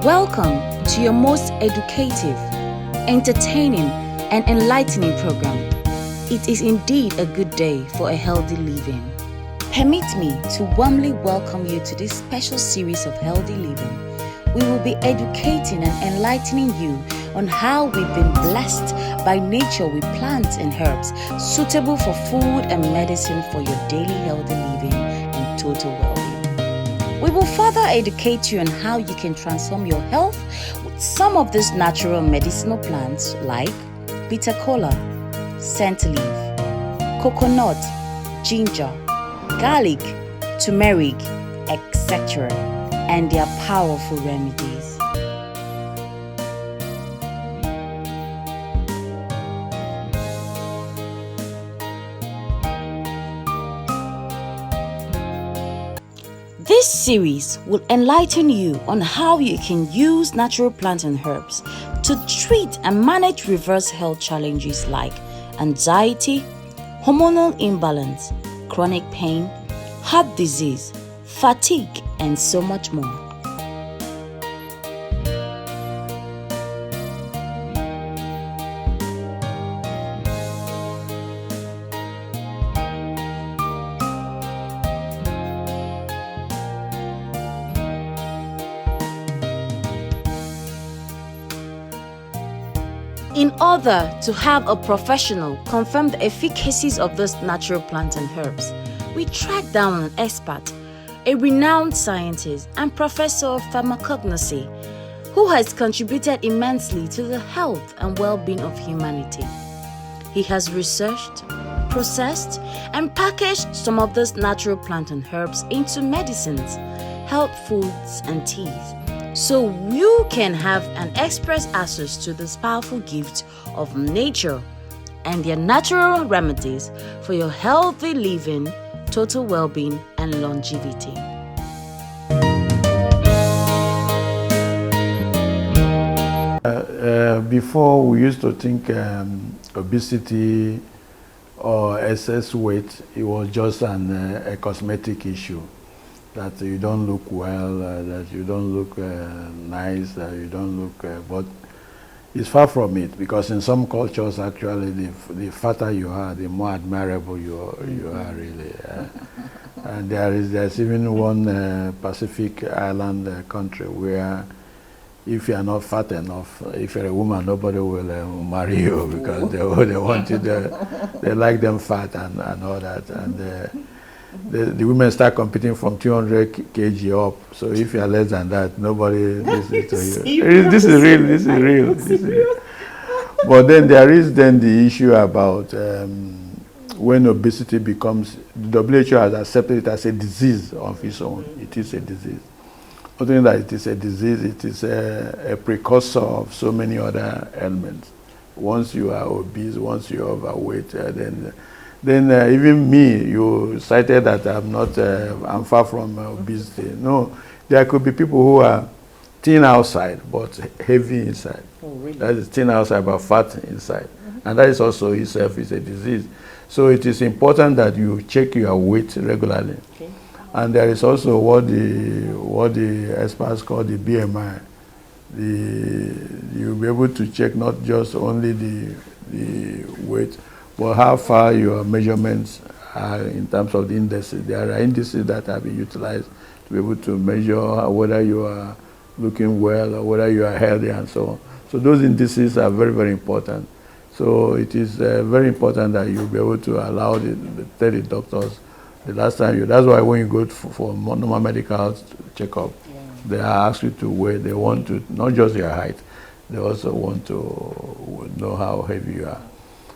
Welcome to your most educative, entertaining, and enlightening program. It is indeed a good day for a healthy living. Permit me to warmly welcome you to this special series of healthy living. We will be educating and enlightening you on how we've been blessed by nature with plants and herbs suitable for food and medicine for your daily healthy living and total well-being. We will further educate you on how you can transform your health with some of these natural medicinal plants like bitter kola, scent leaf, coconut, ginger, garlic, turmeric, etc. and their powerful remedies. This series will enlighten you on how you can use natural plants and herbs to treat and manage reverse health challenges like anxiety, hormonal imbalance, chronic pain, heart disease, fatigue, and so much more. In order to have a professional confirm the efficacies of those natural plants and herbs, we tracked down an expert, a renowned scientist and professor of pharmacognosy, who has contributed immensely to the health and well-being of humanity. He has researched, processed, and packaged some of those natural plants and herbs into medicines, health foods, and teas, so you can have an express access to this powerful gift of nature and their natural remedies for your healthy living, total well-being, and longevity. Before, we used to think obesity or excess weight, it was just a cosmetic issue. That you don't look well, that you don't look nice, that you don't look, but it's far from it, because in some cultures actually the fatter you are, the more admirable you are really. And there's even one Pacific island country where if you are not fat enough, if you're a woman, nobody will marry you, because they want you, they like them fat and all that. And the women start competing from 200 kg up. So if you are less than that, nobody listens to you. This is real. But then there is the issue about when obesity becomes, the WHO has accepted it as a disease of its own. It is a disease. Not only that it is a disease, it is a precursor of so many other ailments. Once you are obese, once you are overweight, then even me, you cited that I'm far from obesity. No, there could be people who are thin outside but heavy inside. Oh, really? That is thin outside but fat inside. And that is also itself is a disease. So it is important that you check your weight regularly. Okay. And there is also what the experts call the BMI. You'll be able to check not just only the weight, but how far your measurements are in terms of the indices. There are indices that have been utilized to be able to measure whether you are looking well or whether you are healthy and so on. So those indices are very, very important. So it is very important that you'll be able to allow tell the doctors the last time that's why when you go for normal medical checkup, they are asked you to weigh. They want to, not just your height, they also want to know how heavy you are.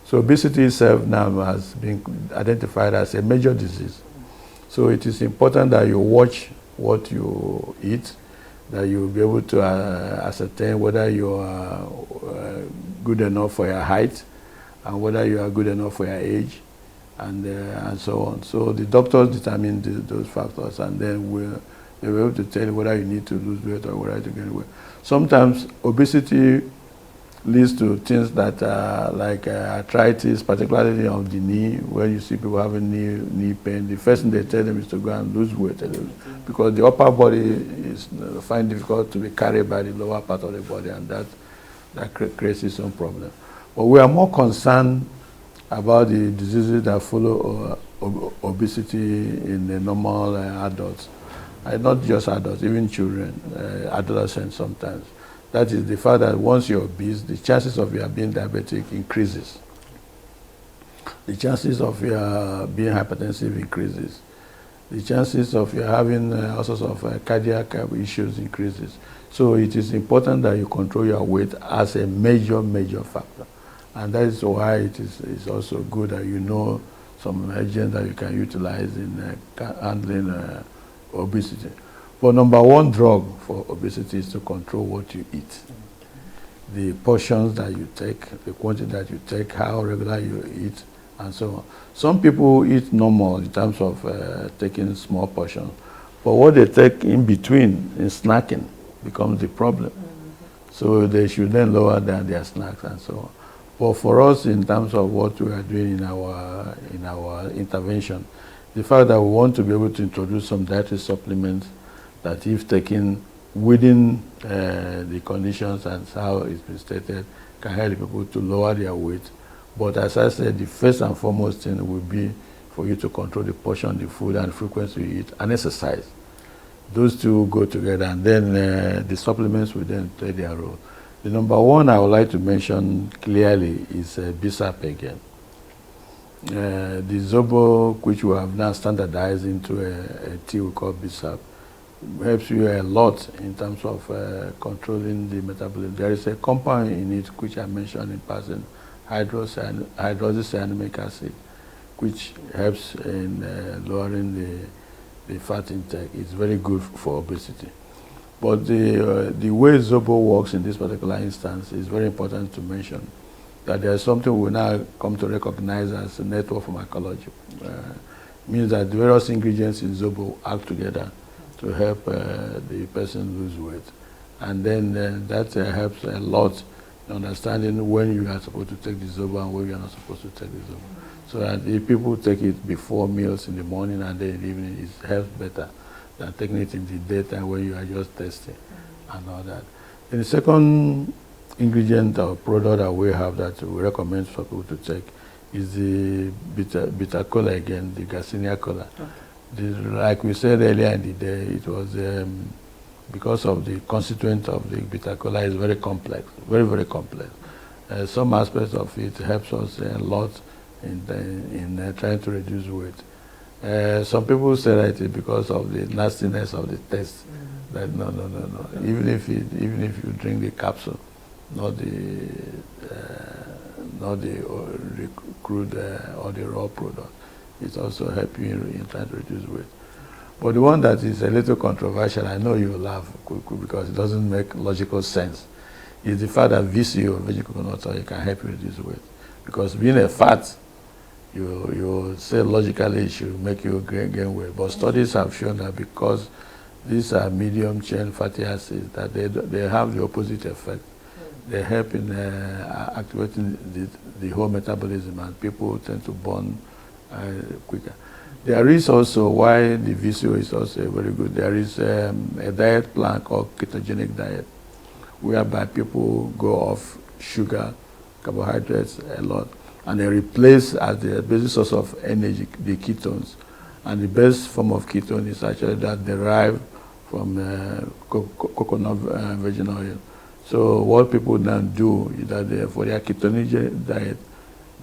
So obesity itself now has been identified as a major disease. So it is important that you watch what you eat, that you'll be able to ascertain whether you are good enough for your height and whether you are good enough for your age and so on. So the doctors determine those factors, and then they'll be able to tell you whether you need to lose weight or whether to gain weight. Sometimes obesity leads to things that are like arthritis, particularly of the knee, where you see people having knee pain. The first thing they tell them is to go and lose weight, because the upper body is find difficult to be carried by the lower part of the body, and that creates its own problem. But we are more concerned about the diseases that follow obesity in the normal adults, not just adults, even children, adolescents sometimes. That is the fact that once you're obese, the chances of your being diabetic increases. The chances of your being hypertensive increases. The chances of you having all sorts of cardiac issues increases. So it is important that you control your weight as a major factor. And that is why it's also good that you know some agents that you can utilize in handling obesity. But number one drug for obesity is to control what you eat. The portions that you take, the quantity that you take, how regular you eat, and so on. Some people eat normal in terms of taking small portions, but what they take in between, in snacking, becomes the problem. So they should then lower down their snacks and so on. But for us, in terms of what we are doing in our intervention, the fact that we want to be able to introduce some dietary supplements that, if taken within the conditions and how it's been stated, can help people to lower their weight. But as I said, the first and foremost thing will be for you to control the portion, the food, and frequency you eat, and exercise. Those two go together, and then the supplements will then play their role. The number one I would like to mention clearly is BSAP again. The Zobo, which we have now standardized into a tea we call BSAP, helps you a lot in terms of controlling the metabolism. There is a compound in it which I mentioned in passing, hydroxycyanic acid, which helps in lowering the fat intake. It's very good for obesity. But the way Zobo works in this particular instance is very important to mention, that there is something we now come to recognize as a network pharmacology. Means that the various ingredients in Zobo act together to help the person lose weight. And then that helps a lot in understanding when you are supposed to take the Zobo and when you are not supposed to take the Zobo. So that if people take it before meals in the morning and then in the evening, it helps better than taking it in the daytime when you are just testing and all that. And the second ingredient or product that we have that we recommend for people to take is the bitter cola again, the Garcinia cola. Okay. Like we said earlier in the day, it was because of the constituent of the bitter cola is very complex, very complex. Some aspects of it helps us a lot in trying to reduce weight. Some people say that it's because of the nastiness of the taste. That no. Even if you drink the capsule, not the crude or the raw product, it also helps you in trying to reduce weight. But the one that is a little controversial, I know you will laugh because it doesn't make logical sense, is the fact that VCO, virgin coconut oil, can help you reduce weight. Because being a fat, you say logically it should make you gain weight. But studies have shown that because these are medium chain fatty acids, that they have the opposite effect. They help in activating the whole metabolism, and people tend to burn quicker. There is also why the VCO is also very good. There is a diet plan called ketogenic diet, whereby people go off sugar, carbohydrates a lot, and they replace as the basic source of energy the ketones. And the best form of ketone is actually that derived from coconut virgin oil. So what people now do is that for their ketogenic diet,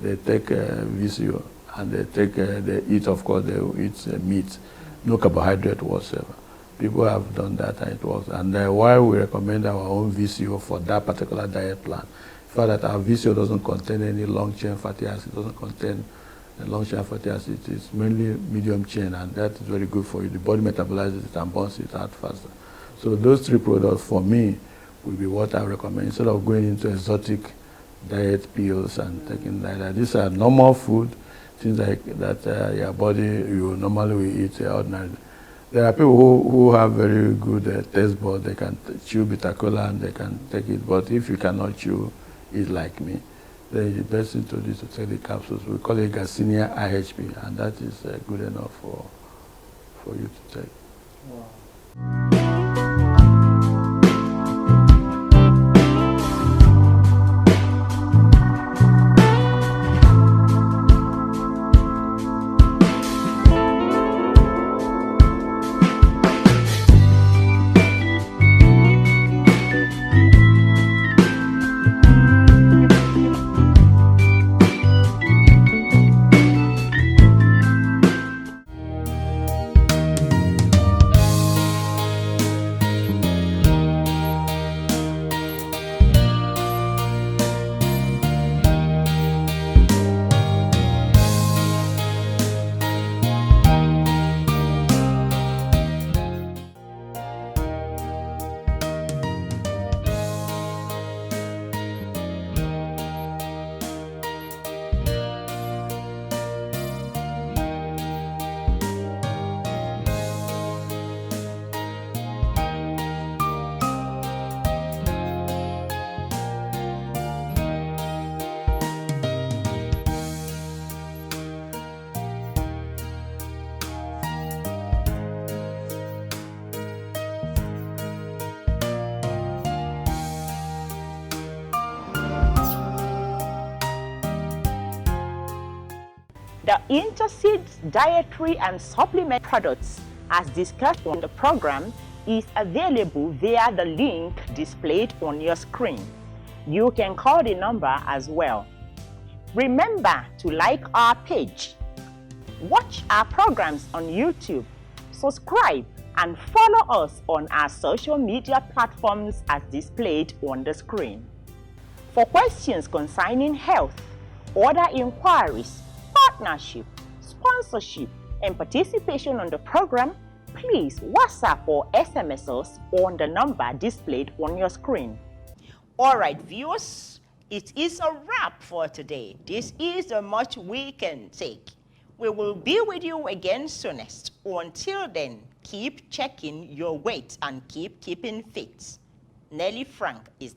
they take VCO, and they eat, of course, they eat meat, no carbohydrate whatsoever. People have done that and it works. And why we recommend our own VCO for that particular diet plan, the fact that our VCO doesn't contain any long-chain fatty acid, doesn't contain long-chain fatty acid, it's mainly medium chain, and that is very good for you. The body metabolizes it and burns it out faster. So those three products, for me, will be what I recommend, instead of going into exotic diet pills and taking like that. These are normal food, things like that your body, you normally will eat ordinarily. There are people who have very good taste buds. They can chew bitter cola and they can take it, but if you cannot chew, is like me, then the best thing to do is to take the capsules. We call it Garcinia IHP, and that is good enough for you to take. Wow. The Interseeds dietary and supplement products, as discussed on the program, is available via the link displayed on your screen. You can call the number as well. Remember to like our page, watch our programs on YouTube, subscribe, and follow us on our social media platforms as displayed on the screen. For questions concerning health, other inquiries, partnership, sponsorship, and participation on the program, please WhatsApp or SMS us on the number displayed on your screen. Alright viewers, it is a wrap for today. This is the much we can take. We will be with you again soonest. Until then, keep checking your weight and keep keeping fit. Nelly Frank is